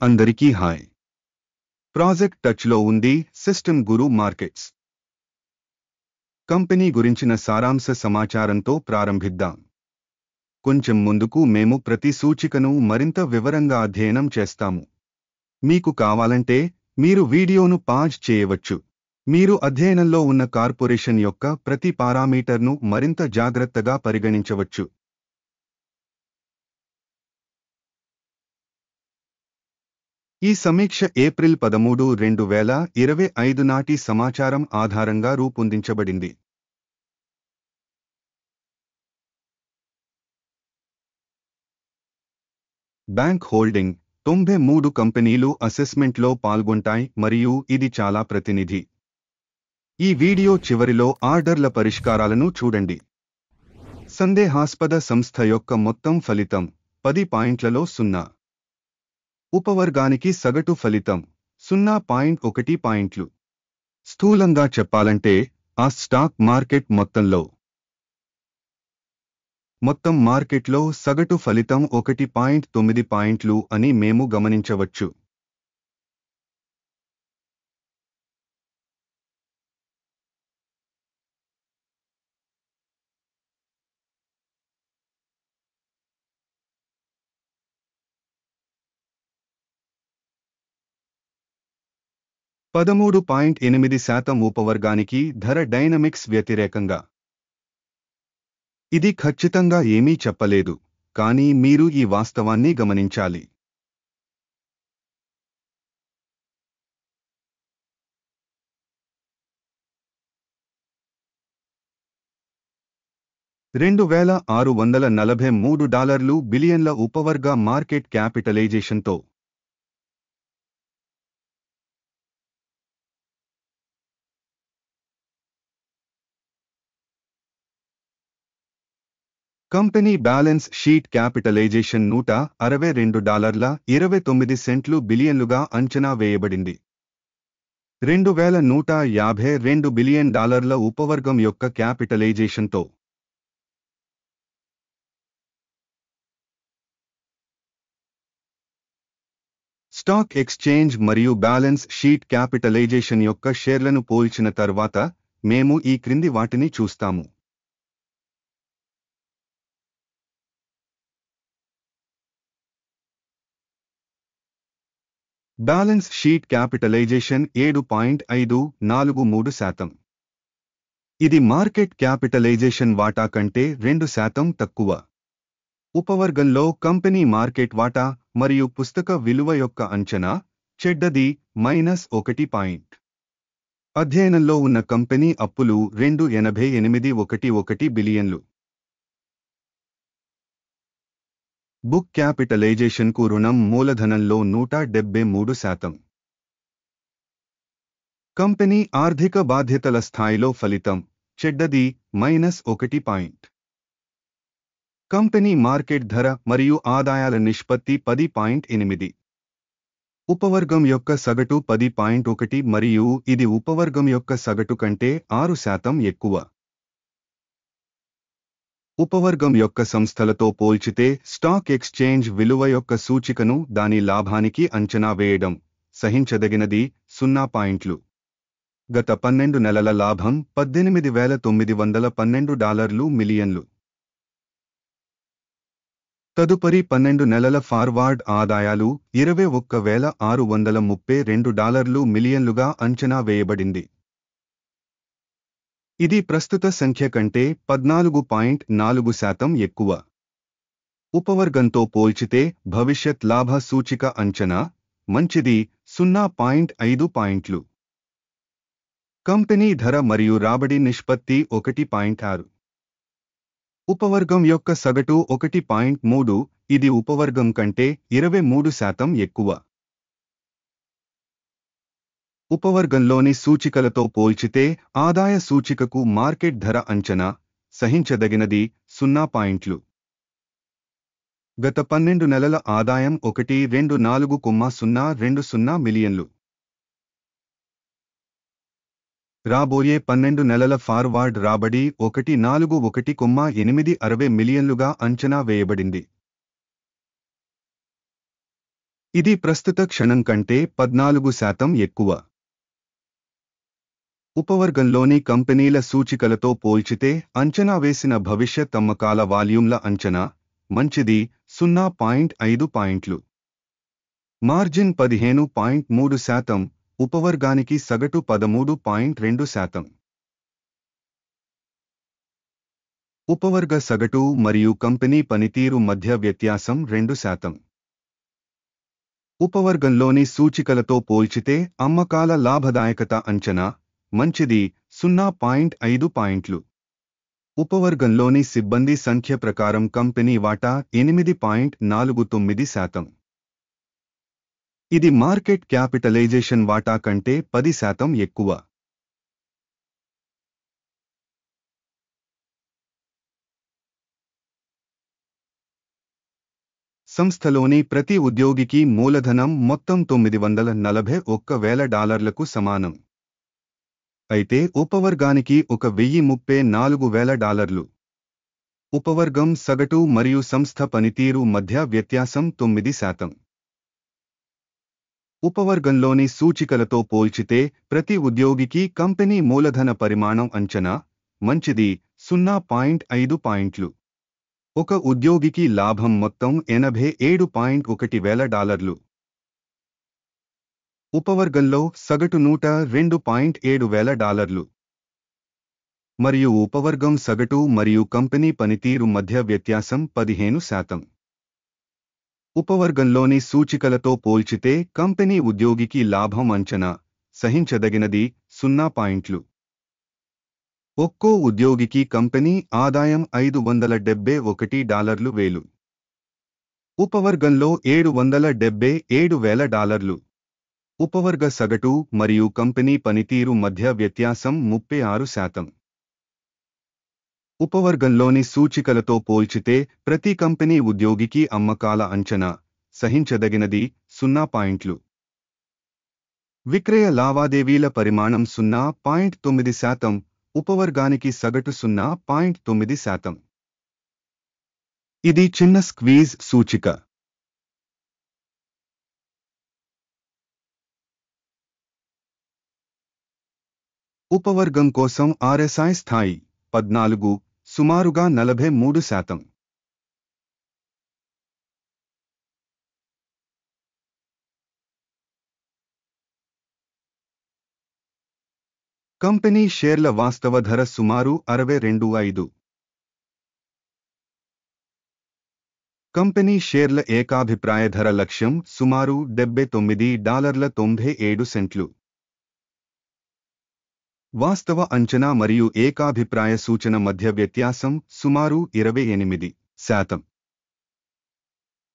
అందరికీ hi. Project టచ్లో ఉంది సిస్టమ్ గురు మార్కెట్స్. కంపెనీ గురించిన సారాంశ సమాచారంతో ప్రారంభిద్దాం. కొంచెం ముందుకు మేము ప్రతి సూచికను మరింత వివరంగా అధ్యయనం చేస్తాము. మీకు కావాలంటే మీరు వీడియోను పాజ్ చేయవచ్చు. మీరు అధ్యయనంలో ఉన్న కార్పొరేషన్ యొక్క ప్రతి పారామీటర్ను మరింత జాగ్రత్తగా పరిగణించవచ్చు. ఈ సమీక్ష ఏప్రిల్ 13, 2025 నాటి సమాచారం ఆధారంగా రూపొందించబడింది. బ్యాంక్ హోల్డింగ్ 93 కంపెనీలు అసెస్మెంట్లో పాల్గొంటాయి మరియు ఇది చాలా ప్రతినిధి. ఈ వీడియో చివరిలో ఆర్డర్ల పరిష్కారాలను చూడండి. సందేహాస్పద సంస్థ యొక్క మొత్తం ఫలితం 10 పాయింట్లలో 0. ఉపవర్గానికి సగటు ఫలితం 0.1 పాయింట్లు. స్థూలంగా చెప్పాలంటే ఆ స్టాక్ మార్కెట్ మొత్తం మార్కెట్లో సగటు ఫలితం 1.9 పాయింట్లు అని మేము గమనించవచ్చు. %13.8 ఉపవర్గానికి ధర డైనమిక్స్ వ్యతిరేకంగా. ఇది ఖచ్చితంగా ఏమీ చెప్పలేదు, కానీ మీరు ఈ వాస్తవాన్ని గమనించాలి. $2,643 బిలియన్ల ఉపవర్గ మార్కెట్ క్యాపిటలైజేషన్తో కంపెనీ బ్యాలెన్స్ షీట్ క్యాపిటలైజేషన్ $162.29 బిలియన్లుగా అంచనా వేయబడింది. $2,152 బిలియన్ ఉపవర్గం యొక్క క్యాపిటలైజేషన్తో స్టాక్ ఎక్స్చేంజ్ మరియు బ్యాలెన్స్ షీట్ క్యాపిటలైజేషన్ యొక్క షేర్లను పోల్చిన తర్వాత మేము ఈ క్రింది వాటిని చూస్తాము. Balance sheet capitalisation 7.543%. ఇది మార్కెట్ క్యాపిటలైజేషన్ వాటా కంటే 2% తక్కువ. ఉపవర్గంలో కంపెనీ మార్కెట్ వాటా మరియు పుస్తక విలువ యొక్క అంచనా చెడ్డది -1. అధ్యయనంలో ఉన్న కంపెనీ అప్పులు $288.11 బిలియన్లు. బుక్ క్యాపిటలైజేషన్కు రుణం మూలధనంలో 173%. కంపెనీ ఆర్థిక బాధ్యతల స్థాయిలో ఫలితం చెడ్డది -1. కంపెనీ మార్కెట్ ధర మరియు ఆదాయాల నిష్పత్తి 10.8. ఉపవర్గం యొక్క సగటు 10.1 మరియు ఇది ఉపవర్గం యొక్క సగటు కంటే 6% ఎక్కువ. ఉపవర్గం యొక్క సంస్థలతో పోల్చితే స్టాక్ ఎక్స్చేంజ్ విలువ యొక్క సూచికను దాని లాభానికి అంచనా వేయడం సహించదగినది 0 పాయింట్లు. గత 12 నెలల లాభం $18,912 మిలియన్లు. తదుపరి 12 నెలల ఫార్వార్డ్ ఆదాయాలు $21,632 మిలియన్లుగా అంచనా వేయబడింది. ఇది ప్రస్తుత సంఖ్య కంటే 14.4% ఎక్కువ. ఉపవర్గంతో పోల్చితే భవిష్యత్ లాభ సూచిక అంచనా మంచిది 0.5 పాయింట్లు. కంపెనీ ధర మరియు రాబడి నిష్పత్తి 1.6. ఉపవర్గం యొక్క సగటు 1.3. ఇది ఉపవర్గం కంటే 23% ఎక్కువ. ఉపవర్గంలోని సూచికలతో పోల్చితే ఆదాయ సూచికకు మార్కెట్ ధర అంచనా సహించదగినది 0 పాయింట్లు. గత 12 నెలల ఆదాయం $124.020 మిలియన్లు. రాబోయే 12 నెలల ఫార్వార్డ్ రాబడి $141.860 మిలియన్లుగా అంచనా వేయబడింది. ఇది ప్రస్తుత క్షణం కంటే 14% ఎక్కువ. ఉపవర్గంలోని కంపెనీల సూచికలతో పోల్చితే అంచనా వేసిన భవిష్యత్ అమ్మకాల వాల్యూమ్ల అంచనా మంచిది 0.5 పాయింట్లు. మార్జిన్ 15.3%, ఉపవర్గానికి సగటు 13.2%. ఉపవర్గ సగటు మరియు కంపెనీ పనితీరు మధ్య వ్యత్యాసం 2%. ఉపవర్గంలోని సూచికలతో పోల్చితే అమ్మకాల లాభదాయకత అంచనా మంచిది 0.5 పాయింట్లు. ఉపవర్గంలోని సిబ్బంది సంఖ్య ప్రకారం కంపెనీ వాటా 8.49%. ఇది మార్కెట్ క్యాపిటలైజేషన్ వాటా కంటే 10% ఎక్కువ. సంస్థలోని ప్రతి ఉద్యోగికి మూలధనం మొత్తం $941,000 సమానం. అయితే ఉపవర్గానికి $1,034,000. ఉపవర్గం సగటు మరియు సంస్థ పనితీరు మధ్య వ్యత్యాసం 9%. ఉపవర్గంలోని సూచికలతో పోల్చితే ప్రతి ఉద్యోగికి కంపెనీ మూలధన పరిమాణం అంచనా మంచిది 0.5 పాయింట్లు. ఒక ఉద్యోగికి లాభం మొత్తం $87.1,000. ఉపవర్గంలో సగటు $102.7,000. మరియు ఉపవర్గం సగటు మరియు కంపెనీ పనితీరు మధ్య వ్యత్యాసం 15%. ఉపవర్గంలోని సూచికలతో పోల్చితే కంపెనీ ఉద్యోగికి లాభం అంచనా సహించదగినది 0 పాయింట్లు. ఒక్కో ఉద్యోగికి కంపెనీ ఆదాయం $571,000. ఉపవర్గంలో $777,000. ఉపవర్గ సగటు మరియు కంపెనీ పనితీరు మధ్య వ్యత్యాసం 36%. ఉపవర్గంలోని సూచికలతో పోల్చితే ప్రతి కంపెనీ ఉద్యోగికి అమ్మకాల అంచనా సహించదగినది 0 పాయింట్లు. విక్రయ లావాదేవీల పరిమాణం 0.9%, ఉపవర్గానికి సగటు 0.9%. ఇది చిన్న స్క్వీజ్ సూచిక. ఉపవర్గం కోసం RSI స్థాయి 14, సుమారుగా 43%. కంపెనీ షేర్ల వాస్తవ ధర సుమారు 62.5. కంపెనీ షేర్ల ఏకాభిప్రాయ ధర లక్ష్యం సుమారు $79.97. వాస్తవ అంచనా మరియు ఏకాభిప్రాయ సూచన మధ్య వ్యత్యాసం సుమారు 28%.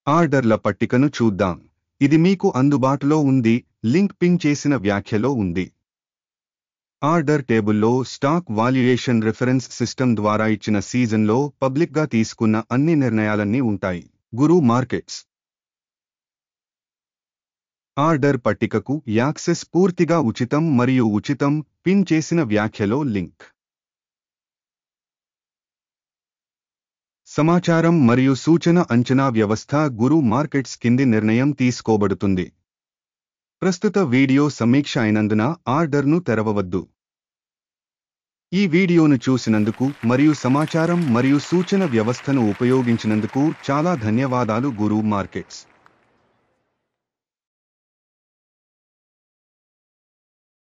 ఆర్డర్ల పట్టికను చూద్దాం. ఇది మీకు అందుబాటులో ఉంది. లింక్ పిన్ చేసిన వ్యాఖ్యలో ఉంది. ఆర్డర్ టేబుల్లో స్టాక్ వాల్యుయేషన్ రిఫరెన్స్ సిస్టమ్ ద్వారా ఇచ్చిన సీజన్లో పబ్లిక్గా తీసుకున్న అన్ని నిర్ణయాలన్నీ ఉంటాయి. గురు మార్కెట్స్ ఆర్డర్ పట్టికకు యాక్సెస్ పూర్తిగా ఉచితం మరియు ఉచితం. పిన్ చేసిన వ్యాఖ్యలో లింక్. సమాచారం మరియు సూచన అంచనా వ్యవస్థ గురు మార్కెట్స్ కింది నిర్ణయం తీసుకోబడుతుంది. ప్రస్తుత వీడియో సమీక్ష అయినందున ఆర్డర్ను తెరవవద్దు. ఈ వీడియోను చూసినందుకు మరియు సమాచారం మరియు సూచన వ్యవస్థను ఉపయోగించినందుకు చాలా ధన్యవాదాలు. గురు మార్కెట్స్.